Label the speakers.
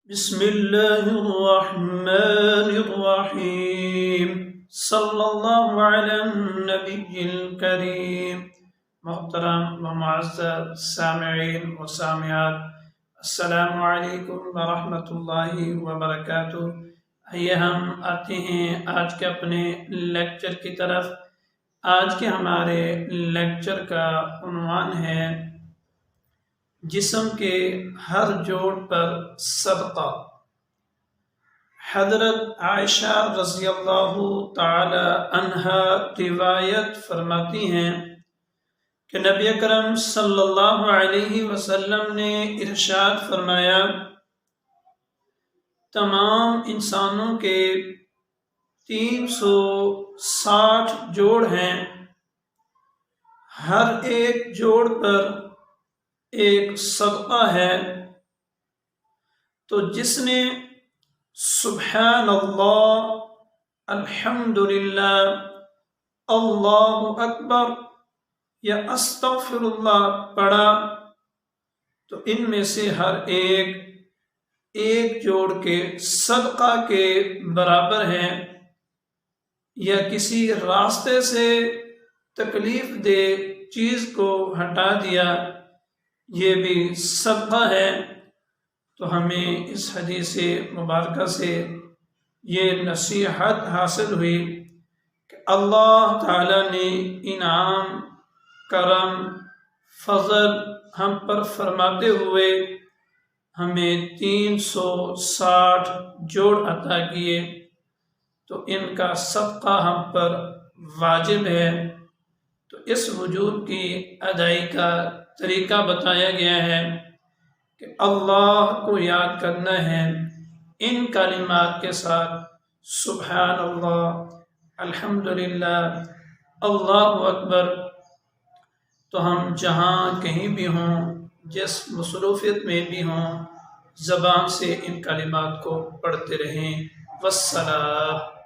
Speaker 1: بسم اللہ الرحمن الرحیم صلی اللہ علی النبی الکریم۔ محترم و معزز سامعین و سامعات، السلام علیکم ورحمۃ اللہ وبرکاتہ۔ آئیے ہم آتے ہیں آج کے اپنے لیکچر کی طرف۔ آج کے ہمارے لیکچر کا عنوان ہے جسم کے ہر جوڑ پر صدقہ۔ حضرت عائشہ رضی اللہ تعالی عنہا روایت فرماتی ہیں کہ نبی اکرم صلی اللہ علیہ وسلم نے ارشاد فرمایا، تمام انسانوں کے 360 جوڑ ہیں، ہر ایک جوڑ پر ایک صدقہ ہے، تو جس نے سبحان اللہ، الحمدللہ، اللہ اکبر یا استغفر اللہ پڑھا تو ان میں سے ہر ایک جوڑ کے صدقہ کے برابر ہے، یا کسی راستے سے تکلیف دہ چیز کو ہٹا دیا یہ بھی صدقہ ہے۔ تو ہمیں اس حدیث مبارکہ سے یہ نصیحت حاصل ہوئی کہ اللہ تعالیٰ نے انعام، کرم، فضل ہم پر فرماتے ہوئے ہمیں 360 جوڑ عطا کیے، تو ان کا صدقہ ہم پر واجب ہے۔ تو اس وجوب کی ادائیگی کا طریقہ بتایا گیا ہے کہ اللہ کو یاد کرنا ہے ان کلمات کے ساتھ، سبحان اللہ، الحمدللہ، اللہ اکبر۔ تو ہم جہاں کہیں بھی ہوں، جس مصروفیت میں بھی ہوں، زبان سے ان کلمات کو پڑھتے رہیں۔ والسلام۔